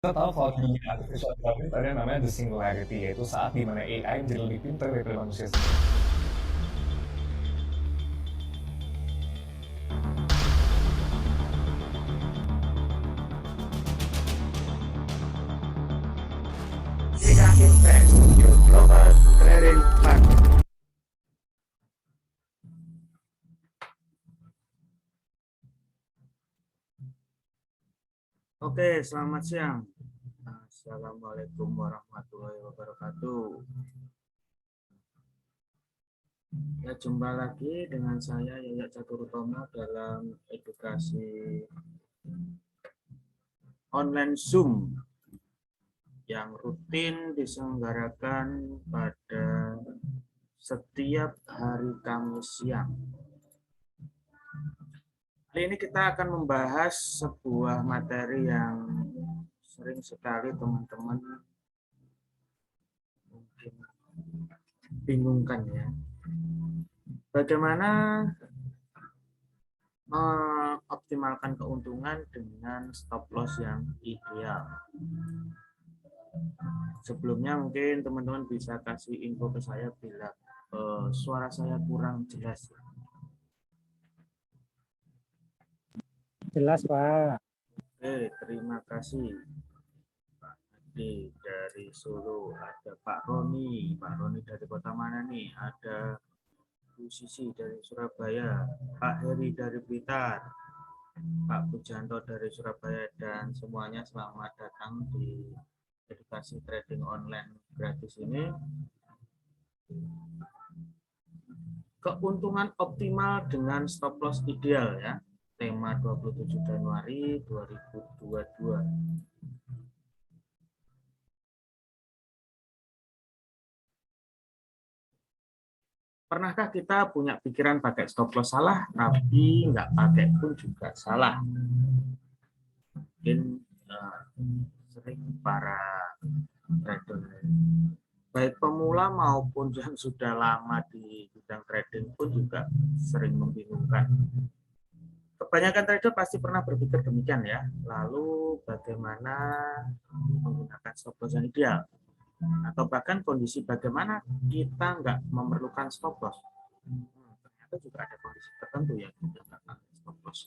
Kita tahu kalau di dunia artificial intelligence ada yang namanya the singularity, yaitu saat dimana AI menjadi lebih pintar daripada manusia sendiri. Invest your global trading platform. Oke, selamat siang. Assalamualaikum warahmatullahi wabarakatuh. Ya, jumpa lagi dengan saya Yayat Caturtomo dalam edukasi online Zoom yang rutin diselenggarakan pada setiap hari Kamis siang. Kali ini kita akan membahas sebuah materi yang sering sekali teman-teman mungkin bingungkan ya. Bagaimana mengoptimalkan keuntungan dengan stop loss yang ideal. Sebelumnya mungkin teman-teman bisa kasih info ke saya bila suara saya kurang jelas. Jelas, Pak. Oke, terima kasih. Pak Adi dari Solo, ada Pak Roni dari kota mana nih? Ada Bu Sisi dari Surabaya, Pak Heri dari Blitar, Pak Pujanto dari Surabaya, dan semuanya selamat datang di edukasi trading online gratis ini. Keuntungan optimal dengan stop loss ideal ya. Tema 27 Januari 2022. Pernahkah kita punya pikiran pakai stop loss salah, tapi nggak pakai pun juga salah? Mungkin sering para trader baik pemula maupun yang sudah lama di bidang trading pun juga sering membingungkan. Kebanyakan trader pasti pernah berpikir demikian ya. Lalu bagaimana menggunakan stop loss yang ideal? Atau bahkan kondisi bagaimana kita nggak memerlukan stop loss? Ternyata juga ada kondisi tertentu yang kita nggak pakai stop loss.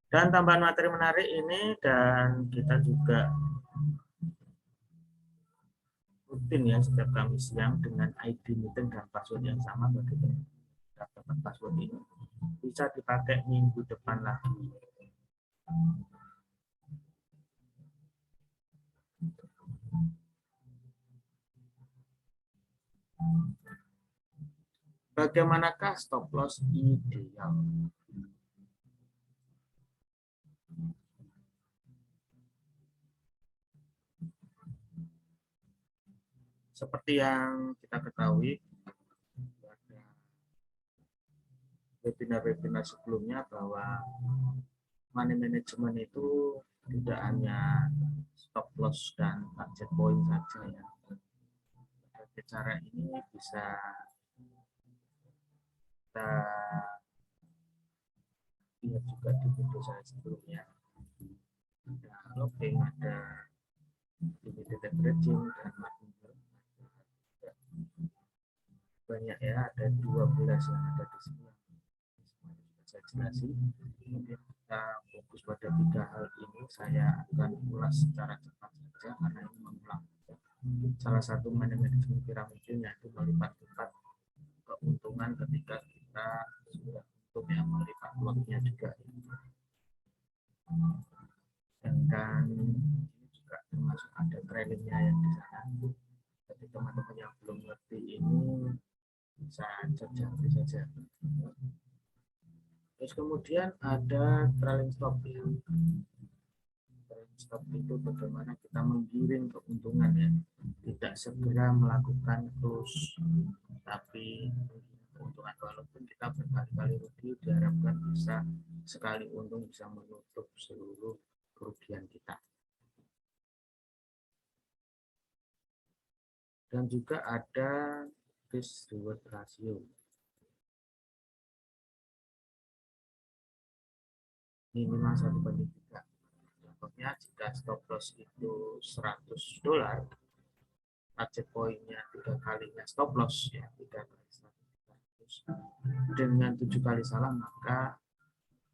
Dan tambahan materi menarik ini, dan kita juga rutin ya setiap Kamis siang dengan ID meeting dan password yang sama bagi dapat password ini bisa dipakai minggu depan lagi. Bagaimanakah stop loss ideal? Seperti yang kita ketahui pada webinar-webinar sebelumnya bahwa money management itu tidak hanya stop loss dan target point saja ya. Berbagai cara ini bisa kita lihat juga di video saya sebelumnya. Ada logging, ada limited averaging, dan banyak ya, ada 12 yang ada di sini. Saya jelasin. Kemudian kita fokus pada 3 hal ini. Saya akan ulas secara cepat saja karena ini mengulang. Salah satu manajemen piramida yaitu melipat-lipat keuntungan ketika kita sudah untuk yang melipat uangnya juga. Sedangkan ini juga termasuk ada trailingnya yang di sana. Jadi teman-teman yang belum ngerti ini bisa cek saja. Terus kemudian ada trailing stop ya. Trailing stop itu bagaimana kita menggiring keuntungan ya, tidak segera melakukan close, tapi keuntungan walaupun kita berkali-kali rugi diharapkan bisa sekali untung bisa menutup seluruh kerugian kita. Dan juga ada risk reward ratio. Minimal 1/3 Contohnya jika stop loss itu $100, target poinnya 3 kalinya stop loss ya 3 kali 100. Dengan 7 kali salah maka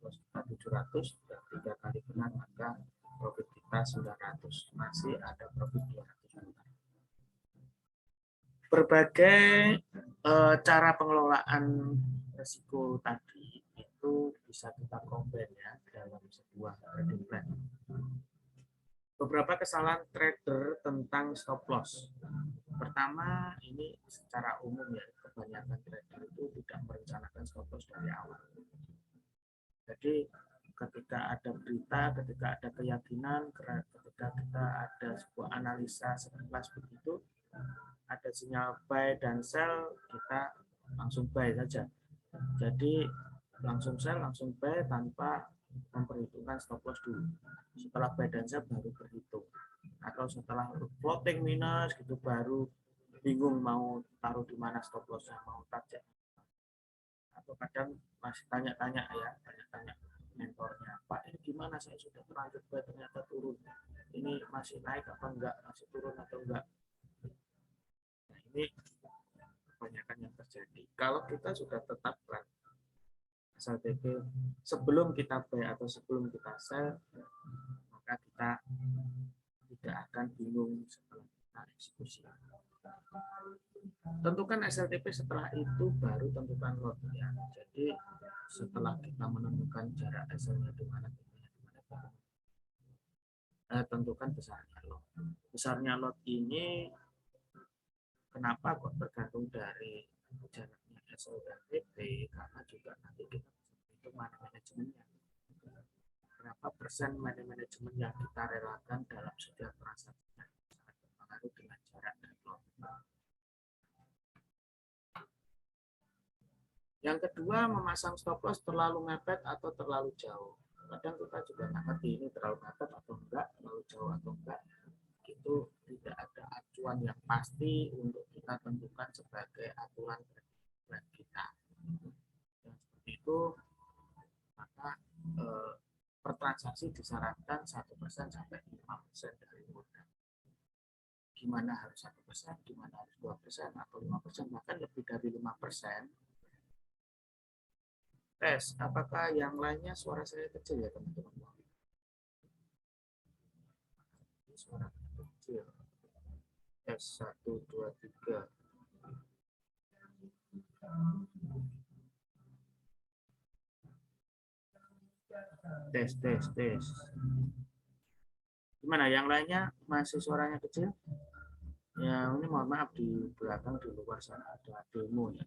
loss kita 700 dan 3 kali benar maka profit kita 900, masih ada profit 200 juta. Berbagai cara pengelolaan risiko tadi itu bisa kita combine ya dalam sebuah trading plan. Beberapa kesalahan trader tentang stop loss. Pertama, ini secara umum ya, kebanyakan trader itu tidak merencanakan stop loss dari awal. Jadi ketika ada berita, ketika ada keyakinan, ketika kita ada sebuah analisa sekilas begitu, ada sinyal buy dan sell, kita langsung buy saja. Jadi langsung sell, langsung buy tanpa memperhitungkan stop loss dulu. Setelah buy dan sell baru berhitung. Atau setelah floating minus gitu baru bingung mau taruh di mana stop loss-nya, mau target. Atau kadang masih tanya-tanya ya, tanya-tanya mentornya, Pak ini gimana, saya sudah terlanjur buy ternyata turun. Ini masih naik apa enggak, masih turun atau enggak. Nah, ini kebanyakan yang terjadi. Kalau kita sudah tetapkan SLTP sebelum kita buy atau sebelum kita sell, maka kita tidak akan bingung setelah kita eksekusi. Tentukan SLTP setelah itu baru tentukan lot ya. Jadi setelah kita menemukan jarak SL-nya di mana, tentukan besarnya lot. Besarnya lot ini kenapa kok tergantung dari jaraknya SL dan TP, karena juga nanti kita itu money manajemennya. Berapa persen money manajemen yang kita relakan dalam setiap transaksi sangat berpengaruh dengan jarak dan lot. Yang kedua, memasang stop loss terlalu mepet atau terlalu jauh. Kadang kita juga nggak ngerti ini terlalu mepet atau enggak, terlalu jauh atau enggak. Itu tidak ada acuan yang pasti untuk kita tentukan sebagai aturan plan kita. Dan seperti itu, maka per transaksi disarankan 1% sampai 5% dari modal. Gimana harus 1%, gimana harus 2% atau 5%, bahkan lebih dari 5%. Tes, apakah yang lainnya suara saya kecil ya teman-teman? Suara kecil. Tes 1, 2, 3. Tes. Gimana yang lainnya masih suaranya kecil? Ya ini mohon maaf di belakang di luar sana ada demo ya.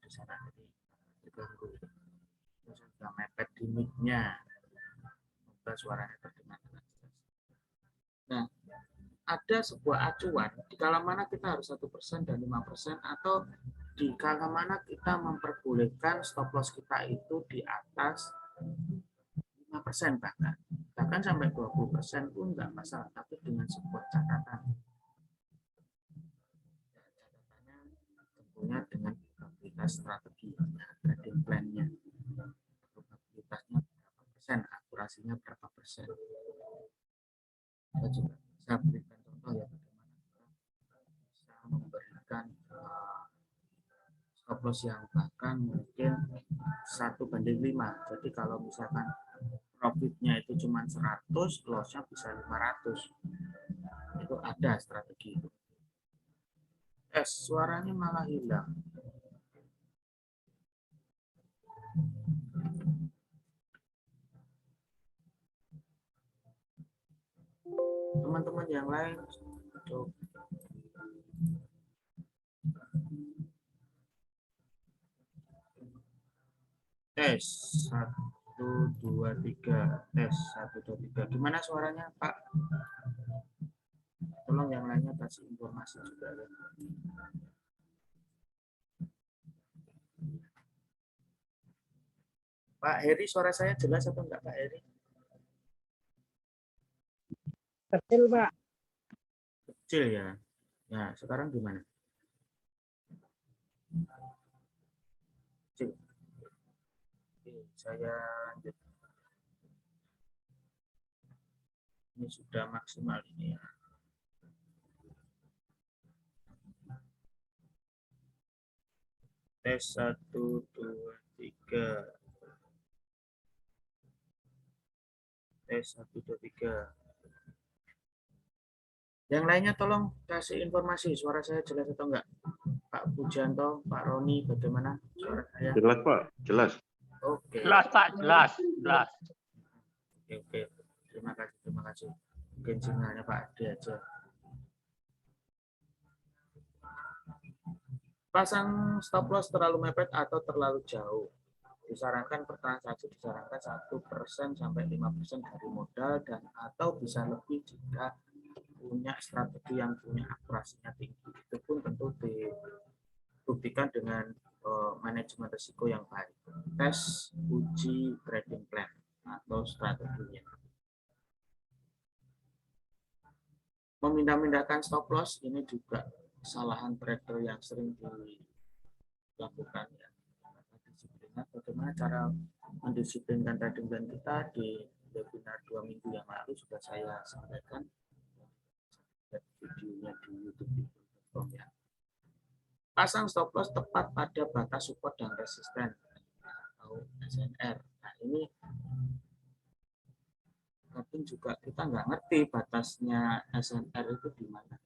Di sana jadi diganggu. Terus sudah mepet di mic-nya. Semoga suaranya terdengar dengan jelas. Nah, ada sebuah acuan di kala mana kita harus 1% dan 5% atau di kala mana kita memperbolehkan stop loss kita itu di atas 5% bahkan sampai 20% pun enggak masalah, tapi dengan sebuah catatan. Catatannya tentunya dengan probabilitas strategi, trading plan-nya. Probabilitasnya berapa persen, akurasinya berapa persen. Kita juga bisa berikan contoh ya bagaimana kita bisa memberikan stop loss yang bahkan mungkin 1:5. Jadi kalau misalkan profitnya itu cuma 100, lossnya bisa 500. Itu ada strategi itu. Suaranya malah hilang. Teman-teman yang lain, coba. Tes 1, 2, 3. Tes 1, 2, 3. Gimana suaranya, Pak? Tolong yang lainnya kasih informasi juga ya. Pak Heri, suara saya jelas atau enggak, Pak Heri? Kecil, Pak. Kecil ya. Nah, sekarang gimana? Kecil. Oke, saya lanjut. Ini sudah maksimal ini ya. Tes 1, 2, 3. Tes 1, 2, 3. Yang lainnya tolong kasih informasi suara saya jelas atau enggak. Pak Pujanto, Pak Roni, bagaimana suara saya? Jelas Pak, jelas. Oke. Jelas Pak, jelas, jelas. Oke. Terima kasih, terima kasih. Mungkin sinyalnya Pak Adi aja. Pasang stop loss terlalu mepet atau terlalu jauh. Disarankan per transaksi disarankan 1% sampai 5% dari modal dan atau bisa lebih jika punya strategi yang punya akurasinya tinggi. Itu pun tentu dibuktikan dengan manajemen risiko yang baik. Tes uji trading plan atau strateginya. Memindah-mindahkan stop loss ini juga kesalahan trader yang sering dilakukan ya. Bagaimana cara mendisiplinkan trading plan kita di webinar 2 minggu yang lalu sudah saya sampaikan videonya di YouTube ya. Pasang stop loss tepat pada batas support dan resisten atau SNR. Nah ini kadang juga kita nggak ngerti batasnya SNR itu di mana.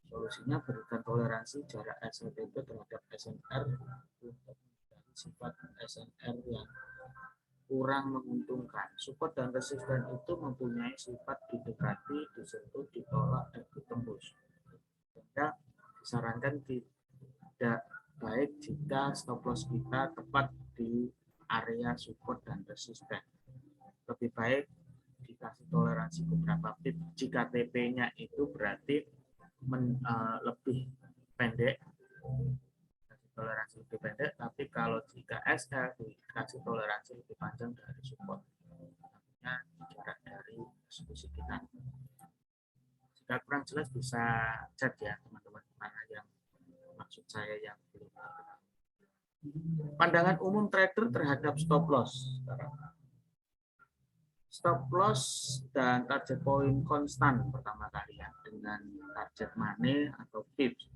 Solusinya berikan toleransi jarak SLTP terhadap SNR untuk sifat SNR yang kurang menguntungkan. Support dan resisten itu mempunyai sifat didekati, disentuh, ditolak, dan ditembus. Sehingga disarankan tidak baik jika stop loss kita tepat di area support dan resisten. Lebih baik dikasih toleransi beberapa pip. Jika TP-nya itu berarti lebih pendek, toleransi lebih pendek, tapi kalau jika SL dikasih toleransi lebih panjang dari support, artinya jarak dari eksekusi kita. Jika kurang jelas bisa chat ya teman-teman, mana yang maksud saya yang belum. Pandangan umum trader terhadap stop loss. Stop loss dan target point konstan pertama kali ya, dengan target money atau pips.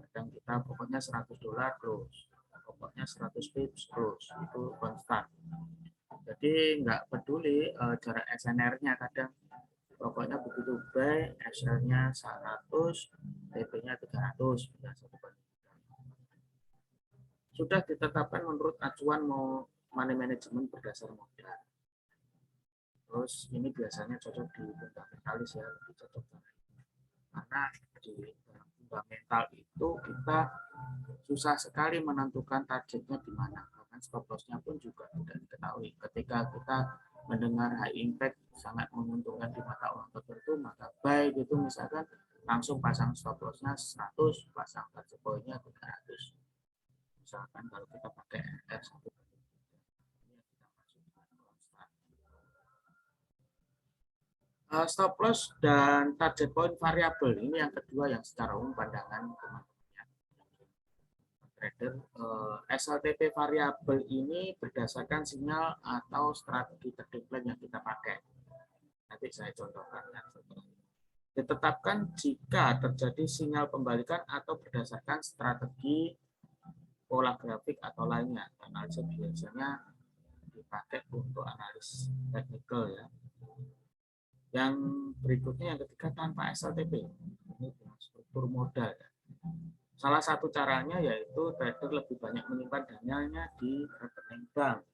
Kadang kita pokoknya $100 close, pokoknya 100 pips close, itu konstan. Jadi nggak peduli jarak SNR-nya, kadang pokoknya begitu buy, SL-nya 100, TP-nya 300. Sudah ditetapkan menurut acuan money management berdasar modal. Terus ini biasanya cocok di fundamentalis ya, lebih cocok karena di fundamental itu kita susah sekali menentukan targetnya di mana, bahkan stop loss-nya pun juga tidak diketahui. Ketika kita mendengar high impact sangat menguntungkan di mata uang tertentu, maka buy gitu misalkan langsung pasang stop loss-nya 100, pasang target point-nya 300. Misalkan kalau kita pakai R1. Stop loss dan target point variabel ini yang kedua yang secara umum pandangan teman-teman trader. SLTP variabel ini berdasarkan sinyal atau strategi trading plan yang kita pakai. Nanti saya contohkan ya. Ditetapkan jika terjadi sinyal pembalikan atau berdasarkan strategi pola grafik atau lainnya. Analisa biasanya dipakai untuk analis teknikal ya. Yang berikutnya yang ketiga tanpa SLTP, ini dengan struktur modal. Salah satu caranya yaitu trader lebih banyak menyimpan dananya di rekening bank.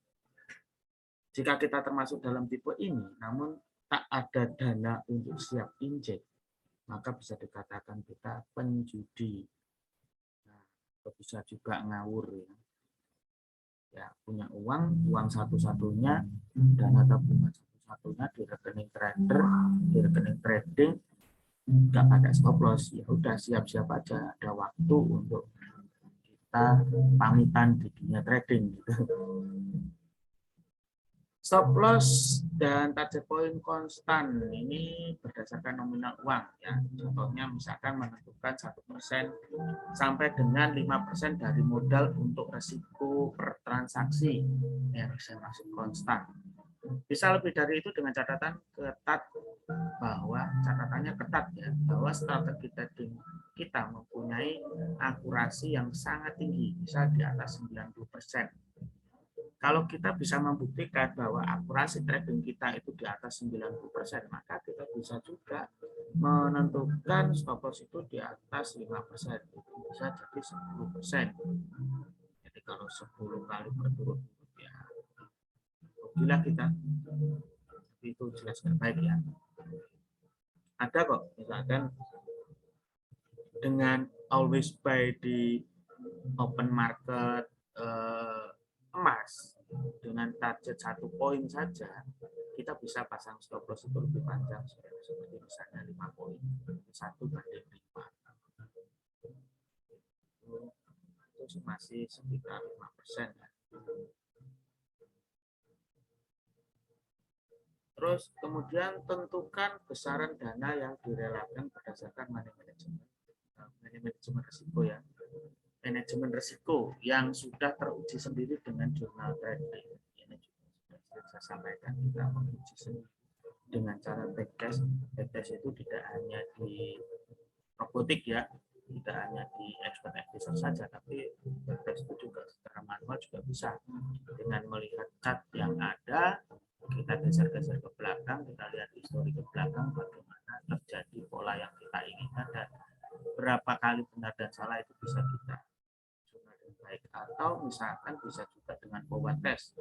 Jika kita termasuk dalam tipe ini, namun tak ada dana untuk siap injek, maka bisa dikatakan kita penjudi. Nah, bisa juga ngawur ya. Ya punya uang satu-satunya, dana tabungan satunya di rekening trader, di rekening trading, nggak pakai stop loss, ya udah siap-siap aja, ada waktu untuk kita pamitan di dunia trading gitu. Stop loss Dan target point konstan ini berdasarkan nominal uang ya. Contohnya misalkan menentukan 1% sampai dengan 5% dari modal untuk resiko per transaksi yang saya maksud konstan. Bisa lebih dari itu dengan catatan ketat, bahwa catatannya ketat ya, bahwa strategi trading kita mempunyai akurasi yang sangat tinggi, bisa di atas 90%. Kalau kita bisa membuktikan bahwa akurasi trading kita itu di atas 90%, maka kita bisa juga menentukan stop loss itu di atas 5%. Itu bisa jadi 10%. Jadi kalau 10 kali berturut-turut ya, rugilah kita. Itu jelas terbaik ya. Ada kok, misalkan dengan always buy di open market emas dengan target 1 poin saja, kita bisa pasang stop loss itu lebih panjang, seperti misalnya 5 poin, 1/5. Itu masih sekitar 5% ya. Terus kemudian tentukan besaran dana yang direlakan berdasarkan manajemen risiko ya. Manajemen risiko yang sudah teruji sendiri dengan jurnal trading. Ini juga sudah saya sampaikan, kita menguji sendiri dengan cara backtest. Backtest itu tidak hanya di robotik ya, tidak hanya di expert advisor saja, tapi backtest itu juga secara manual juga bisa dengan melihat chart yang ada, kita geser-geser ke belakang, kita lihat histori ke belakang bagaimana terjadi pola yang kita inginkan dan berapa kali benar dan salah itu bisa kita baik, atau misalkan bisa juga dengan forward test.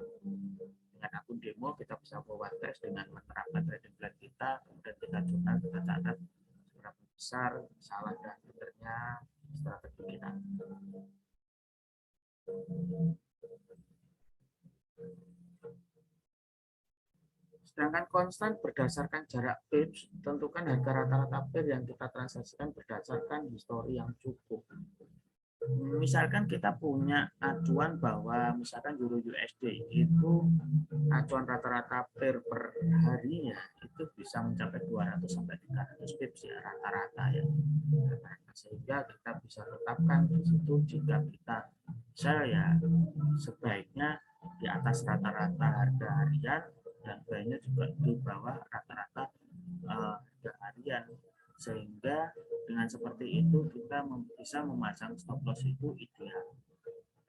Dengan akun demo kita bisa forward test dengan menerapkan trading plan kita, kemudian kita coba, kita catat seberapa besar salah dan benarnya strategi kita. Sedangkan konstan berdasarkan jarak pips, tentukan harga rata-rata pair yang kita transaksikan berdasarkan histori yang cukup. Misalkan kita punya acuan bahwa misalkan Euro USD itu acuan rata-rata pair per harinya itu bisa mencapai 200 sampai 300 pips ya, rata-rata ya. Sehingga kita bisa tetapkan di situ jika kita sell ya sebaiknya di atas rata-rata harga harian dan buy-nya juga di bawah rata-rata harga harian, sehingga dengan seperti itu kita bisa memasang stop loss itu ideal,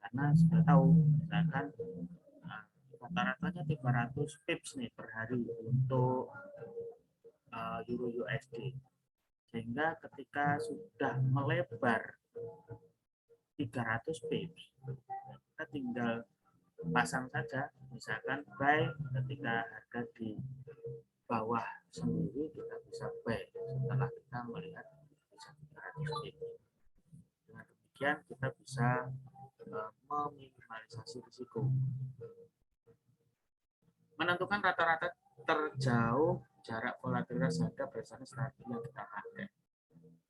karena sudah tahu misalkan rata-ratanya 300 pips nih per hari untuk Euro USD, sehingga ketika sudah melebar 300 pips kita tinggal pasang saja, misalkan buy ketika harga di bawah sendiri kita bisa buy setelah kita melihat bisa 300 pips. Dengan demikian kita bisa meminimalisasi risiko. Menentukan rata-rata terjauh jarak volatilitas harga berdasarkan strategi yang kita pakai.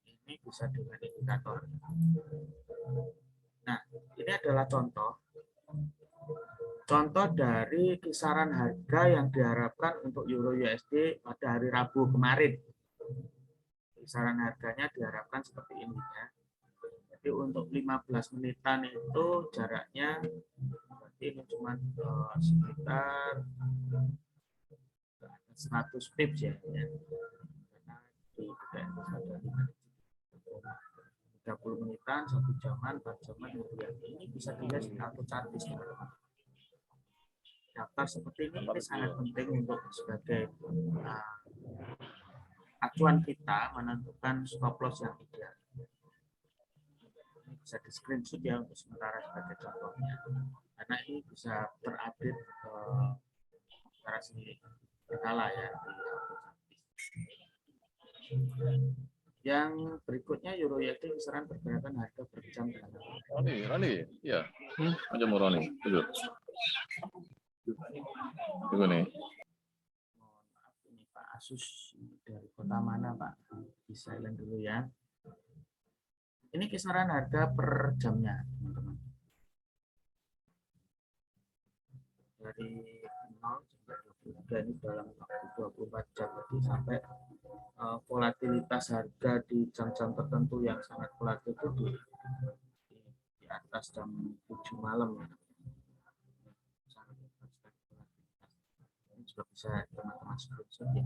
Ini bisa dengan indikator. Nah, ini adalah contoh dari kisaran harga yang diharapkan untuk Euro USD pada hari Rabu kemarin. Kisaran harganya diharapkan seperti ini ya. Jadi untuk 15 menitan itu jaraknya berarti ini cuma sekitar 100 pips ya. Karena di 30 menitan, 1 jaman, 4 jaman, ini bisa dilihat di kartu chartis. Daftar seperti ini sangat penting untuk sebagai acuan kita menentukan stop loss yang ideal. Ini bisa di screenshot ya untuk sementara sebagai contohnya, karena ini bisa terupdate secara berkala ya. Yang berikutnya Euro USD kisaran pergerakan harga per jam. Rani, ya, aja mau Rani, duduk. Tunggu nih. Mohon maaf, ini Pak Asus dari kota mana Pak? Di silent dulu ya. Ini kisaran harga per jamnya teman-teman. Dari 0 sampai ini dalam waktu 24 jam, jadi sampai volatilitas harga di jam-jam tertentu yang sangat volatil itu di atas jam 7 malam ya. Ini juga bisa teman-teman screenshot ya.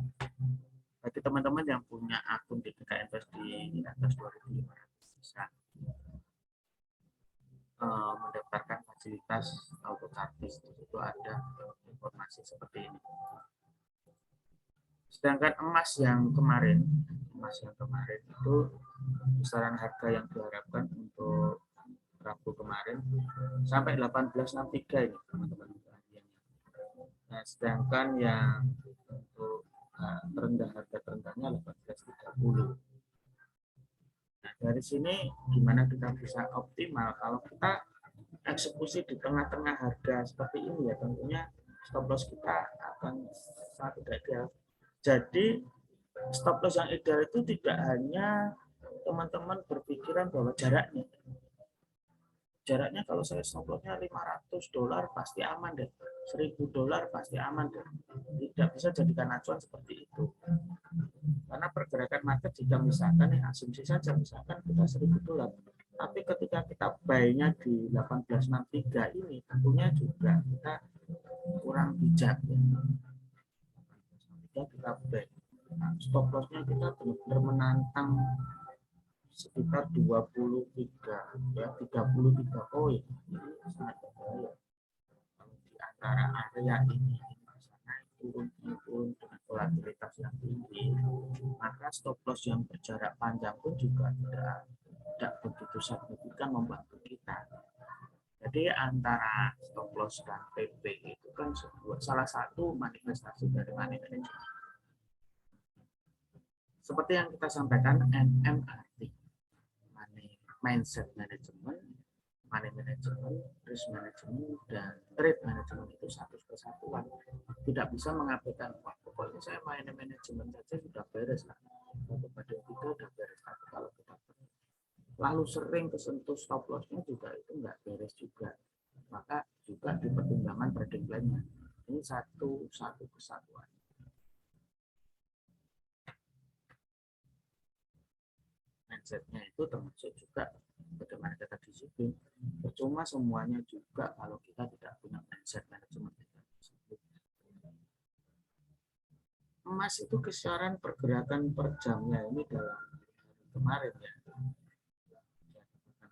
Bagi teman-teman yang punya akun di BK Invest di atas 2.500 bisa mendaftarkan fasilitas auto chartis. Di situ ada informasi seperti ini. Sedangkan emas yang kemarin itu besaran harga yang diharapkan untuk Rabu kemarin sampai 1863 ini teman-teman. Nah, sedangkan yang untuk terendah, harga terendahnya 1830. Nah, dari sini gimana kita bisa optimal kalau kita eksekusi di tengah-tengah harga seperti ini ya, tentunya stop loss kita akan sangat tidak ideal. Jadi stop loss yang ideal itu tidak hanya teman-teman berpikiran bahwa jaraknya kalau saya stop lossnya $500 pasti aman deh, $1.000 pasti aman deh. Tidak bisa jadikan acuan seperti itu. Karena pergerakan market jika misalkan asumsi saja misalkan kita $1.000, tapi ketika kita buy-nya di 1863 ini tentunya juga kita kurang bijak ya. 1863 kita buy. Nah, stop loss-nya kita benar-benar menantang sekitar 33 poin. Jadi sangat berbahaya. Kalau di antara area ini naik turun dengan volatilitas yang tinggi, maka stop loss yang berjarak panjang pun juga tidak begitu signifikan membantu kita. Jadi antara stop loss dan PP itu kan salah satu manifestasi dari money management. Seperti yang kita sampaikan, MMRT, mindset management, money management, risk management, dan trade management itu satu kesatuan. Tidak bisa mengabaikan, wah pokoknya saya main manajemen saja sudah beres lah. Untuk badan kita sudah beres. Tapi kalau kita lalu sering kesentuh stop loss-nya juga itu nggak beres juga. Maka juga di pertimbangan trading plan-nya. Ini satu kesatuan. Mindset-nya itu termasuk juga bagaimana kita disiplin. Percuma semuanya juga kalau kita tidak punya mindset manajemen. Emas itu kisaran pergerakan per jamnya ini dalam kemarin ya.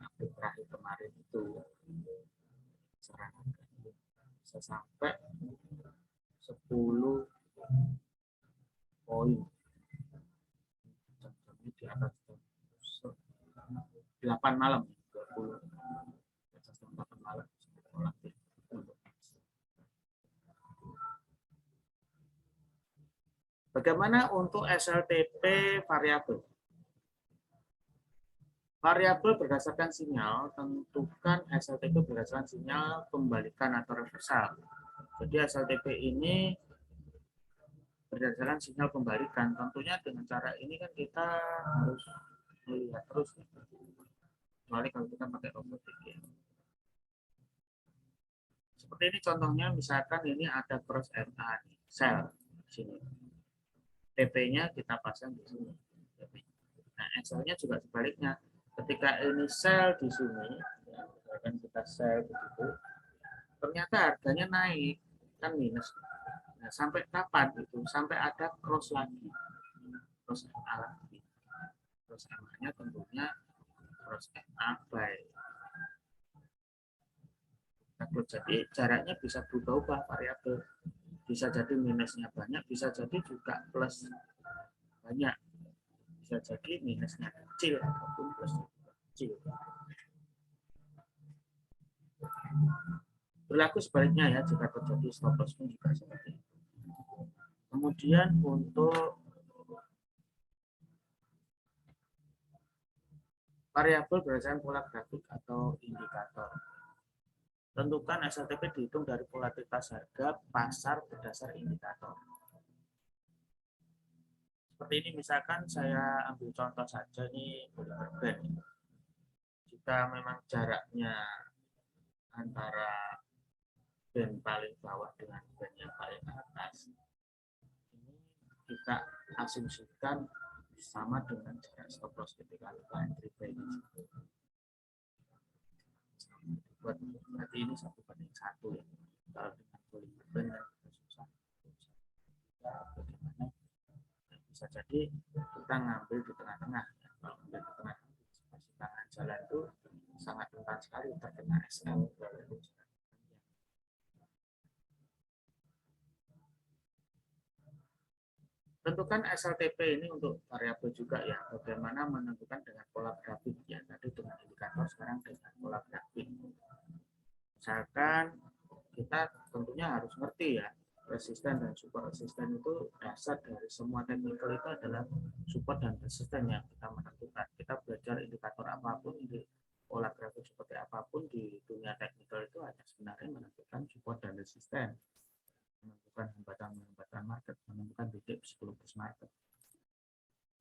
Update terakhir kemarin itu bisa sampai 10 poin. Jamnya di atas 8 malam, 20 atas 8 malam. Bagaimana untuk SLTP variabel? Variabel berdasarkan sinyal, tentukan SLTP berdasarkan sinyal pembalikan atau reversal. Jadi SLTP ini berdasarkan sinyal pembalikan. Tentunya dengan cara ini kan kita harus melihat terus. Kecuali kalau kita pakai robotik ya. Seperti ini contohnya, misalkan ini ada cross MA nih, sell di sini. TP-nya kita pasang di sini. Nah, Excel-nya juga sebaliknya. Ketika ini sell di sini, ya, misalkan kita sell begitu, ternyata harganya naik, kan minus. Nah, sampai kapan itu? Sampai ada cross lagi, cross MA lagi. Cross MA-nya tentunya cross MA buy. Jadi jaraknya bisa berubah-ubah variabel. Bisa jadi minusnya banyak, bisa jadi juga plus banyak. Bisa jadi minusnya kecil ataupun plusnya kecil. Berlaku sebaliknya ya, jika terjadi stop loss pun juga seperti itu. Kemudian untuk variabel berdasarkan pola grafik atau indikator. Tentukan SLTP dihitung dari volatilitas harga pasar berdasar indikator. Seperti ini misalkan saya ambil contoh saja ini Bollinger Band. Jika memang jaraknya antara band paling bawah dengan band yang paling atas kita asumsikan sama dengan jarak stop loss ketika kita entry buy di situ. Buat berarti ini 1:1 ya. Kalau dengan volume benar susah. Bagaimana? Bisa jadi kita ngambil di tengah-tengah. Kalau ngambil di tengah, situasi tangan jalan itu sangat rentan sekali terkena SL. Tentukan SLTP ini untuk variabel juga ya. Bagaimana menentukan dengan pola grafik ya. Tadi dengan indikator, sekarang dengan pola grafik. Misalkan kita tentunya harus ngerti ya, resisten dan support resisten itu dasar dari semua teknikal itu adalah support dan resisten yang kita menentukan. Kita belajar indikator apapun, di pola grafik seperti apapun di dunia teknikal itu hanya sebenarnya menentukan support dan resisten, menentukan hambatan market, menentukan titik psikologis market.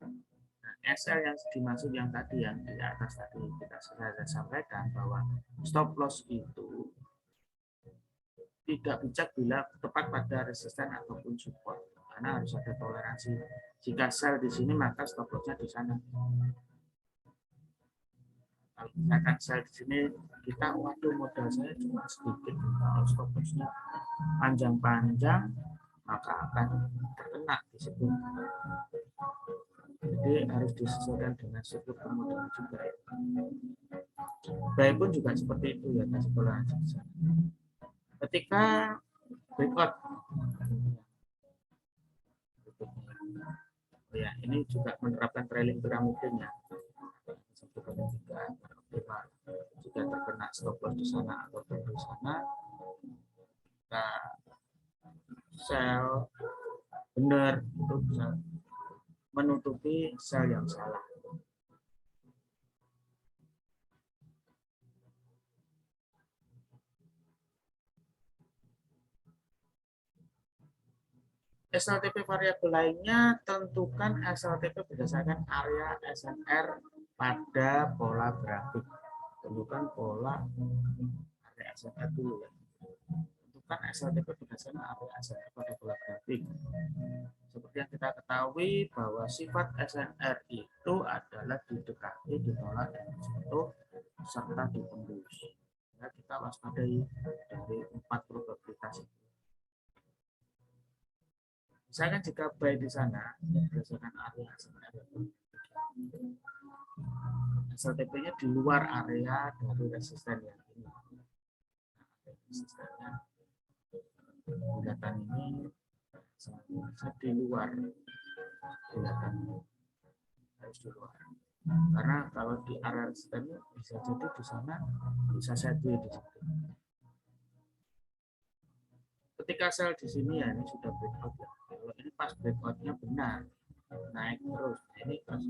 Nah, SL yang dimaksud yang tadi yang di atas tadi kita sudah sampaikan bahwa stop loss itu tidak bijak bila tepat pada resisten ataupun support, karena harus ada toleransi. Jika sell di sini maka stop lossnya di sana. Kalau misalkan sell di sini kita waduh modal saya cuma sedikit, kalau stop lossnya panjang-panjang maka akan terkena di situ. Jadi harus disesuaikan dengan siklus permodalan juga ya. Baik pun juga seperti itu ya, kasih toleransi di sana. Ketika breakout ya, ini juga menerapkan trailing pyramidnya. Jika terkena stop loss di sana atau di sana, kita sell benar itu bisa menutupi sell yang salah. SLTP variabel lainnya, tentukan SLTP berdasarkan area SNR pada pola grafik. Tentukan pola area SNR dulu ya. Tentukan SLTP berdasarkan area SNR pada pola grafik. Seperti yang kita ketahui bahwa sifat SNR itu adalah didekati, ditolak, dan jatuh serta ditembus. Ya, kita waspadai dari 4 probabilitas itu. Misalkan jika buy di sana berdasarkan area SLTP-nya di luar area dari resisten yang ini. Resistennya bulatan ini bisa di luar bulatan harus di luar. Karena kalau di area resisten bisa jadi di sana bisa jadi di situ. Ketika sell di sini ya ini sudah breakout ya. Kalau ini pas breakoutnya benar naik terus, ini pas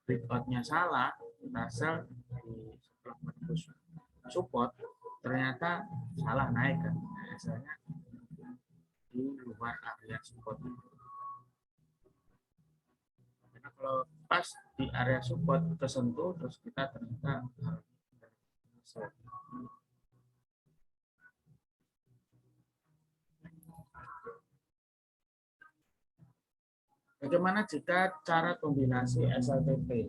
breakoutnya salah kita sell di setelah menembus support ternyata salah naik kan, biasanya di luar area support. Karena kalau pas di area support tersentuh terus kita ternyata sell. Bagaimana jika cara kombinasi SLTP?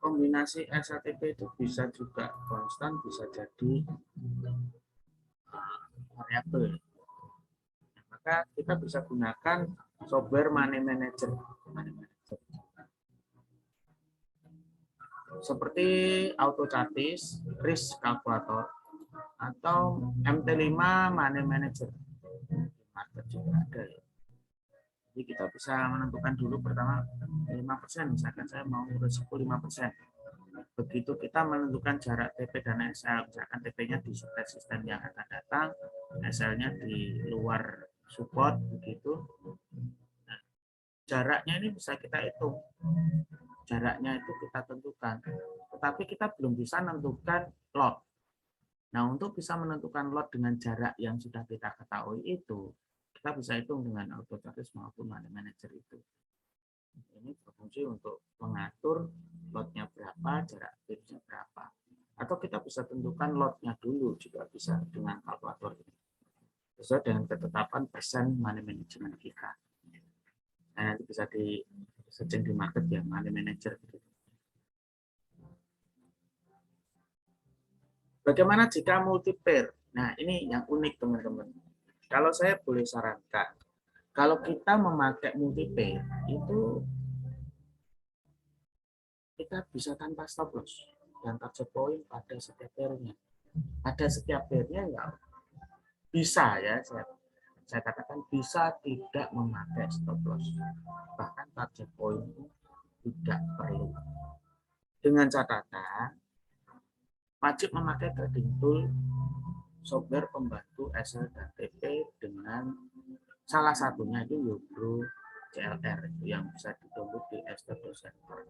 Kombinasi SLTP itu bisa juga konstan, bisa jadi variabel. Maka kita bisa gunakan software money manager. Seperti AutoChartis, Risk Calculator, atau MT5 Money Manager. Market juga ada ya. Jadi kita bisa menentukan dulu pertama 5%, misalkan saya mau resiko 5%. Begitu kita menentukan jarak TP dan SL, misalkan TP-nya di resisten yang akan datang, SL-nya di luar support begitu. Nah, jaraknya ini bisa kita hitung. Jaraknya itu kita tentukan. Tetapi kita belum bisa menentukan lot. Nah, untuk bisa menentukan lot dengan jarak yang sudah kita ketahui itu, kita bisa hitung dengan AutoChartis maupun Money Manager itu. Ini berfungsi untuk mengatur lotnya berapa, jarak tipsnya berapa. Atau kita bisa tentukan lotnya dulu juga bisa dengan kalkulator ini. Sesuai dengan ketetapan persen money management kita. Nah, nanti bisa di searching di market ya, money manager. Bagaimana jika multi pair? Nah, ini yang unik teman-teman. Kalau saya boleh sarankan, kalau kita memakai multi pair itu kita bisa tanpa stop loss dan target point pada setiap pairnya. Pada setiap pairnya enggak bisa ya, saya katakan bisa tidak memakai stop loss. Bahkan target point tidak perlu. Dengan catatan wajib memakai trading tool software pembantu Excel dan TP dengan salah satunya itu Yobro CLR yang bisa di-download di Center.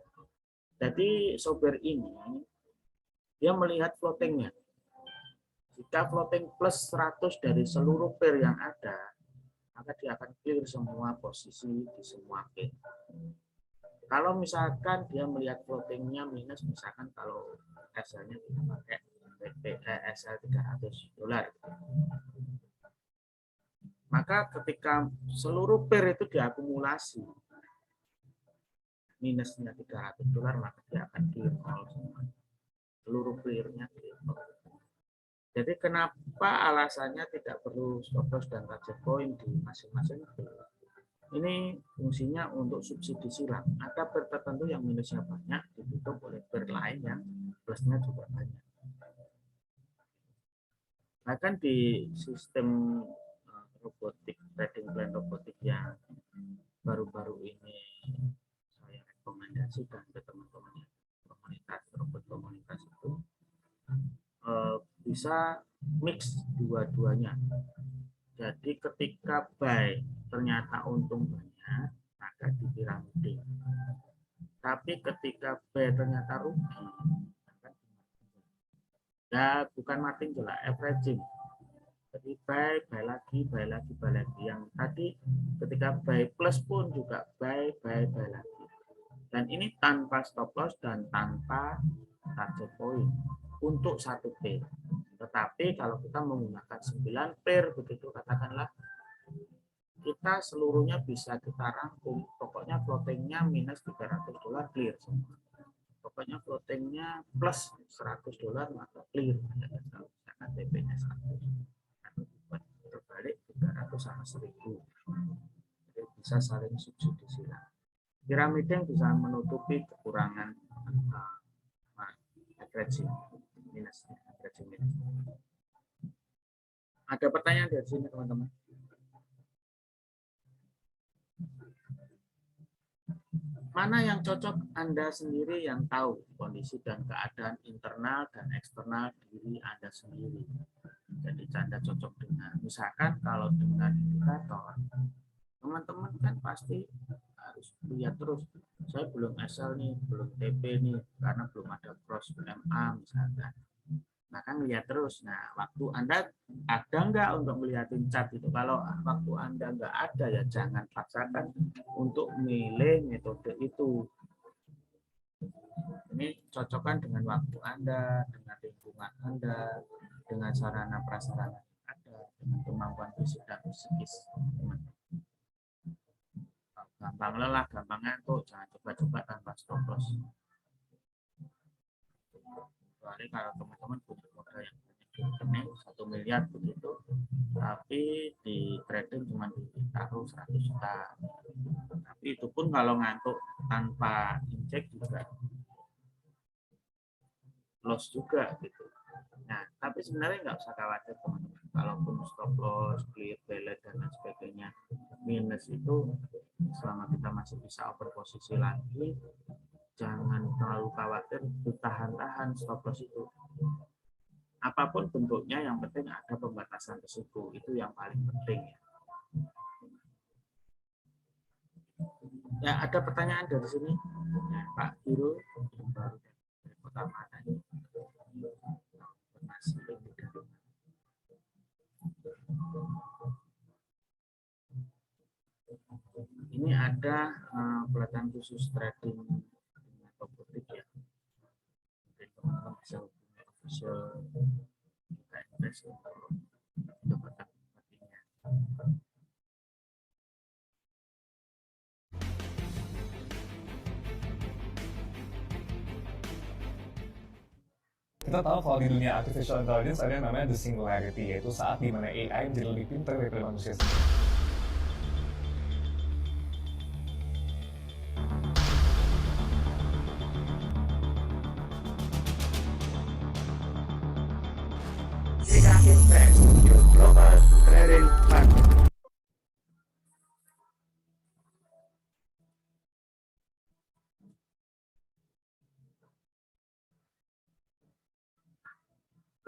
Jadi software ini dia melihat floatingnya. Jika floating plus 100 dari seluruh pair yang ada, maka dia akan clear semua posisi di semua pair. Kalau misalkan dia melihat floatingnya minus, misalkan kalau SL-nya kita pakai SL $300, maka ketika seluruh pair itu diakumulasi minusnya $300, maka dia akan clear all semua. Seluruh pairnya clear. Jadi kenapa alasannya tidak perlu stop loss dan target point di masing-masing pair? Ini fungsinya untuk subsidi silang. Ada pair tertentu yang minusnya banyak ditutup oleh pair lain yang plusnya juga banyak. Bahkan di sistem robotik, trading plan robotik yang baru-baru ini saya rekomendasikan ke teman-teman komunitas robot komunitas itu bisa mix dua-duanya. Jadi ketika buy ternyata untung banyak, maka dipiramide. Tapi ketika buy ternyata rugi, ya bukan martingale, averaging. Jadi buy lagi. Yang tadi ketika buy plus pun juga buy lagi. Dan ini tanpa stop loss dan tanpa target point untuk satu pair. Tetapi kalau kita menggunakan 9 pair begitu katakanlah, kita seluruhnya bisa kita rangkum. Pokoknya floatingnya minus $300 clear semua. Pokoknya floatingnya plus $100 maka clear. Karena TP-nya 100. Terbalik 300 sama 1000. Jadi bisa saling subsidi silang. Piramida yang bisa menutupi kekurangan averaging minus. Ada pertanyaan dari sini teman-teman? Mana yang cocok Anda sendiri yang tahu kondisi dan keadaan internal dan eksternal diri Anda sendiri. Jadi Anda cocok dengan, misalkan kalau dengan indikator, teman-teman kan pasti harus lihat terus. Saya belum SL nih, belum TP nih, karena belum ada cross MA misalkan. Nah kan lihat terus. Nah waktu Anda ada nggak untuk melihat chart itu? Kalau waktu Anda nggak ada ya jangan paksakan untuk milih metode itu. Ini cocokkan dengan waktu Anda, dengan lingkungan Anda, dengan sarana prasarana Anda, dengan kemampuan fisik dan psikis. Gampang lelah, gampang ngantuk, jangan coba-coba tanpa stop loss. Kecuali kalau teman-teman punya modal yang banyak, 1 miliar begitu, tapi di trading cuma ditaruh 100 juta. Tapi itu pun kalau ngantuk tanpa injek juga loss juga gitu. Nah, tapi sebenarnya nggak usah khawatir teman-teman. Kalaupun stop loss, clear balance dan lain sebagainya minus itu, selama kita masih bisa over posisi lagi, jangan terlalu khawatir, ditahan-tahan stop loss itu. Apapun bentuknya, yang penting ada pembatasan risiko, itu yang paling penting. Ya, ada pertanyaan dari sini, ya, Pak Guru, baru dari kota mana ini? Ini ada pelatihan khusus trading robotik ya. Mungkin teman-teman bisa hubungi hasil kita invest untuk pendapatan pribadinya. Kita tahu kalau di dunia artificial intelligence ada yang namanya the singularity, yaitu saat dimana AI menjadi lebih pintar daripada manusia sendiri.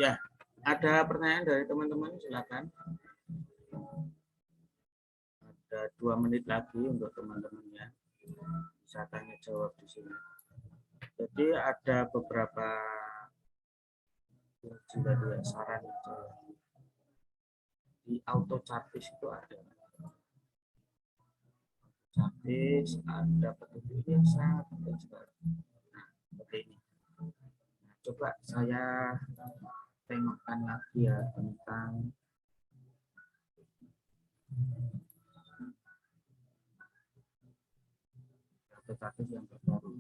Ya, ada pertanyaan dari teman-teman, silakan. Ada 2 menit lagi untuk teman-temannya bisa tanya jawab di sini. Jadi ada beberapa saran itu di auto chartis itu ada. Chartis ada petunjuk yang sangat penting sekali. Nah, seperti ini. Nah, coba saya tengokkan lagi ya tentang auto chartis yang terbaru.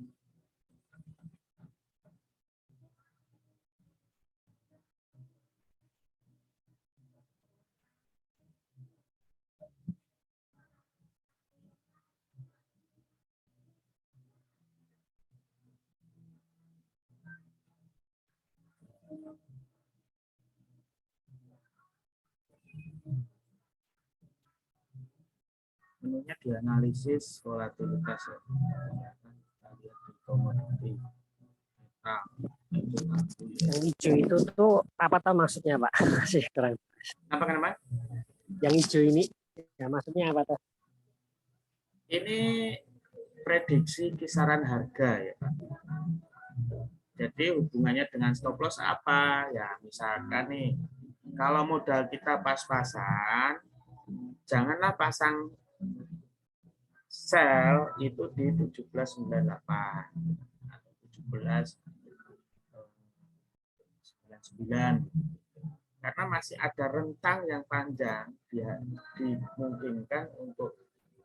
Menunya dianalisis volatilitas ya. Kita lihat di komoditi. Nah, Yang hijau itu tuh apa tuh maksudnya, Pak? Masih kurang. kenapa? Yang hijau ini ya maksudnya apa tuh? Ini prediksi kisaran harga ya Pak. Jadi hubungannya dengan stop loss apa? Ya misalkan nih, kalau modal kita pas-pasan, janganlah pasang sell itu di 1798 atau 1799 karena masih ada rentang yang panjang, dia dimungkinkan untuk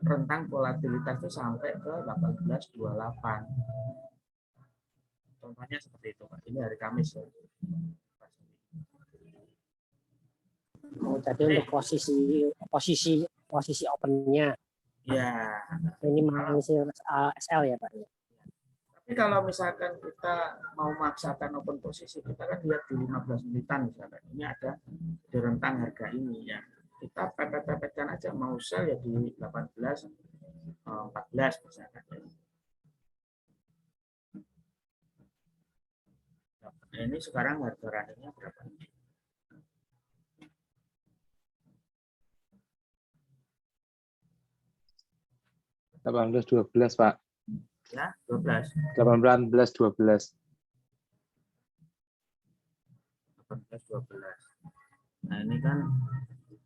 rentang volatilitas itu sampai ke 1828. Contohnya seperti itu, Pak. Ini hari Kamis ya. Oh, jadi untuk posisi opennya Ya. ini mengisi SL ya, Pak. Tapi kalau misalkan kita mau memaksakan open posisi, kita kan lihat di 15 menitan misalkan. Ini ada di rentang harga ini ya. Kita pepet-pepetkan aja, mau sell ya di 18 14 misalkan. Nah, ini sekarang harga running-nya berapa? Delapan belas 12 Pak. Ya, 12. 18 12. 18 12. Nah, ini kan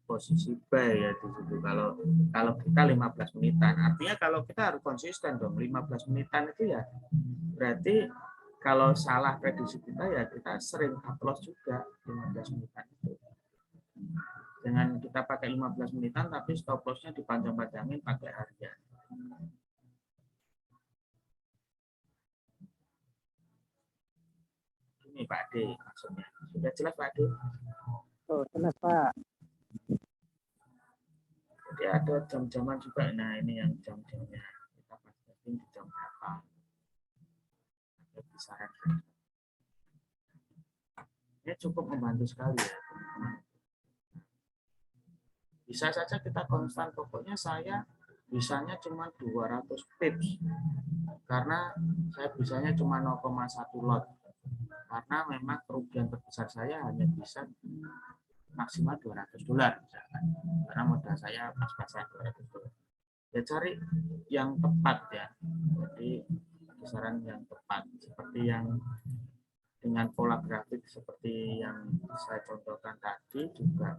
posisi buy ya di situ. Kalau kita 15 menitan, artinya kalau kita harus konsisten dong. 15 menitan itu ya berarti kalau salah prediksi kita ya kita sering cut loss juga 15 menitan itu. Dengan kita pakai 15 menitan tapi stop loss-nya dipanjang-panjangin pakai harga. Ini Pak D maksudnya. Sudah jelas Pak D? Oh, jelas, Pak. Jadi ada jam-jaman juga. Nah, ini yang jam-jamnya. Kita pastikan di jam berapa. Ada kisaran. Ini cukup membantu sekali ya, teman-teman. Bisa saja kita konstan, pokoknya saya bisanya cuma 200 pips. Karena saya bisanya cuma 0,1 lot. Karena memang kerugian terbesar saya hanya bisa maksimal $200 misalkan. Karena modal saya pas-pasan $200. Ya cari yang tepat ya. Jadi kisaran yang tepat seperti yang dengan pola grafik seperti yang saya contohkan tadi juga.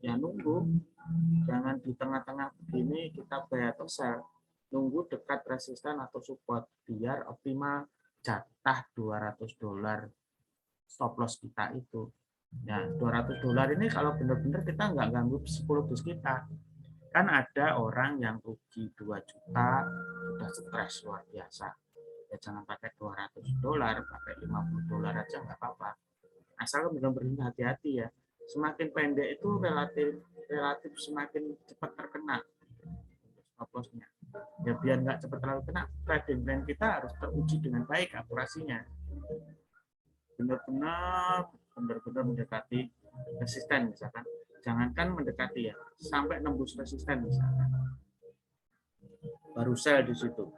Ya nunggu, jangan di tengah-tengah begini kita buy atau sell, nunggu dekat resisten atau support biar optimal jatah $200 stop loss kita itu. Ya, $200 ini kalau benar-benar kita nggak ganggu psikologis kita. Kan ada orang yang rugi 2 juta, sudah stres luar biasa. Ya jangan pakai $200, pakai $50 aja nggak apa-apa. Asal benar-benar hati-hati ya. Semakin pendek itu relatif semakin cepat terkena stop loss-nya. Ya biar nggak cepat terlalu kena, trading plan kita harus teruji dengan baik akurasinya. Benar-benar mendekati resisten misalkan. Jangankan mendekati ya, sampai nembus resisten misalkan. Baru sell di situ.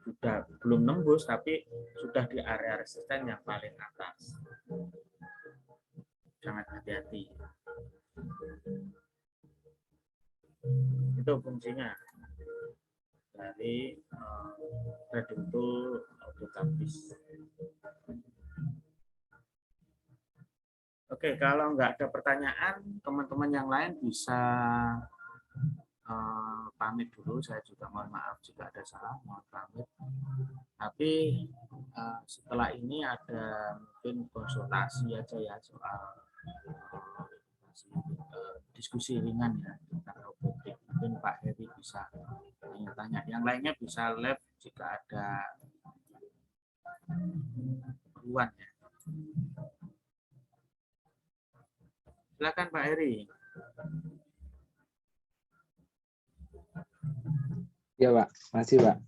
Sudah belum nembus tapi sudah di area resisten yang paling atas. Sangat hati-hati. Itu fungsinya dari trading tool Autotabis. Oke, kalau nggak ada pertanyaan, teman-teman yang lain bisa pamit dulu. Saya juga mohon maaf jika ada salah, mohon pamit. Tapi setelah ini ada mungkin konsultasi aja ya soal diskusi ringan ya tentang robotik. Mungkin Pak Heri bisa tanya-tanya. Yang lainnya bisa live jika ada keperluan ya. Silakan Pak Heri. Ya Pak, masih Pak.